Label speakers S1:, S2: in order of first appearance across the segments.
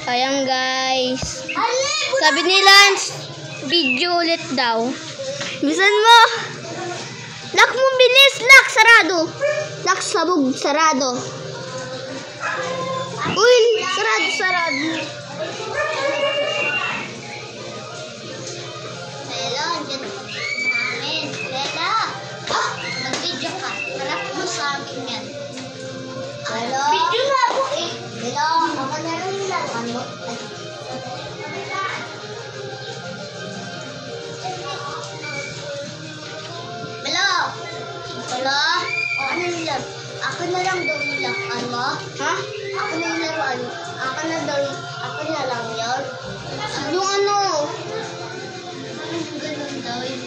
S1: Ayan guys. Sabi ni Lance, video ulit daw. Bisan mo. Lock mo bilis. Lock, sarado. Lock, sabog, sarado. Uy, sarado, sarado.
S2: Bella, andyan namin. Bella, mag-video ka. Harap mo sa amin yan. Bella, video na ako eh. Bella, ako na rin lang. Ano? Bella, Bella, ano nila? Ako na lang daw nila. Ano?
S1: Ha?
S2: Ako na yung laruan. Ako na lang yun.
S1: Yung ano?
S2: Ganun daw yung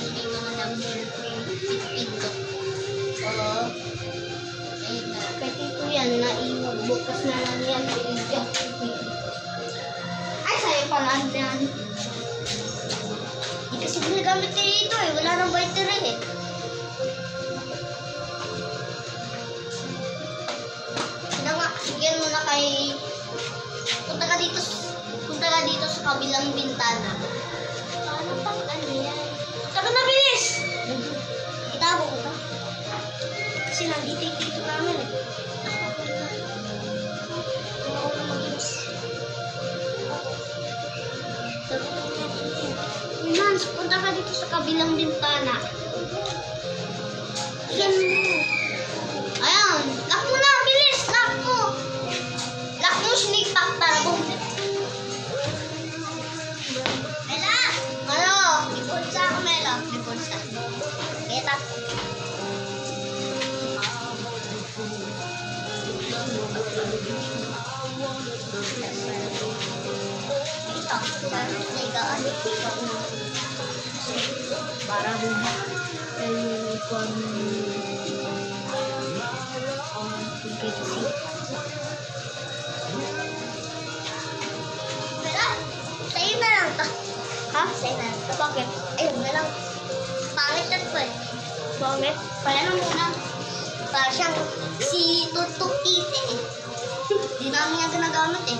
S2: hindi mga number pindot. Oo. Ayun na.
S1: Kasi ko yan, naiwag. Bukas na lang yan.
S2: Ay, sa'yo pa lang yan. Hindi kasi ginagamit kayo dito eh. Wala nang battery eh. Yan muna kay... Punta ka dito sa kabilang bintana. Ano pang ano yan? Punta ka na, bilis! Itabo ko ba? Kasi nandito yung dito namin eh. Ano ako na mag-iwas? Nans, punta ka dito sa kabilang bintana. Yan mo. Ayan, lock mo na, bilis! Lock mo! Lock mo, sneak pack para bumili. Mela! Ano? Ipulsa ako, Mela. Ipulsa. Kita. Dito. Ligaan.
S1: Para bumak.
S2: Mela, sa'yo na lang to.
S1: Ha?
S2: Sa'yo na lang to.
S1: Bakit?
S2: Ayun na lang. Pangit na to eh.
S1: Bakit?
S2: Kaya na muna. Para siyang si Tutok Titi eh. Di namin yan ginagamit eh.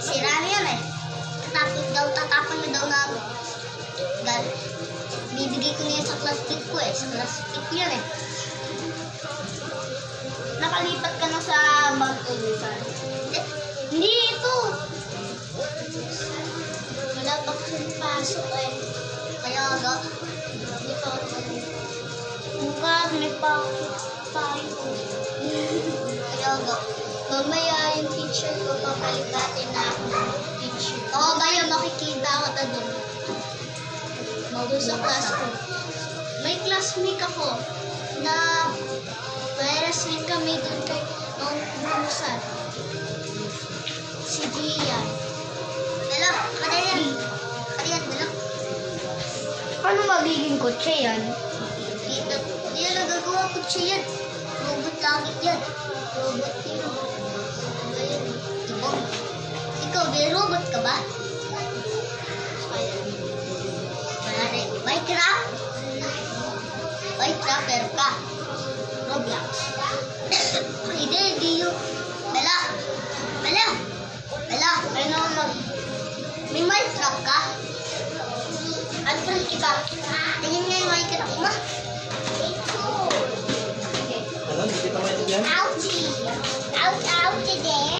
S2: Sira na yan eh. Tatapon na daw namin. Dahil bibigay ko na yan sa classmate ko eh. Sa classmate ko yan eh.
S1: Nakalipat ka na sa bag ko, Luzan.
S2: Hindi ito. Wala pa kasi pasok eh. Kaya aga. Dito.
S1: Mukha, may pakit tayo.
S2: Kaya aga. Mamaya yung teacher ko papalikatin na ako ng teacher. Oo ba yung makikita ko ta doon? Doon sa class ko. May classmate ako na virus kami doon kay Mount Busan. Si Gian. Dala, kada yan. Kada yan, dala.
S1: Paano magiging kotse yan?
S2: Dito, di yan nagagawa ko siya yan. Robot langit yan. Robot yun. Ayun, diba? Ikaw, may robot ka ba? Minecraft? Minecrafter ka. Roblox. Hindi yun. Bella! Ano may Minecraft ka? Unfriend kita. Tingin nga yung Minecraft mo.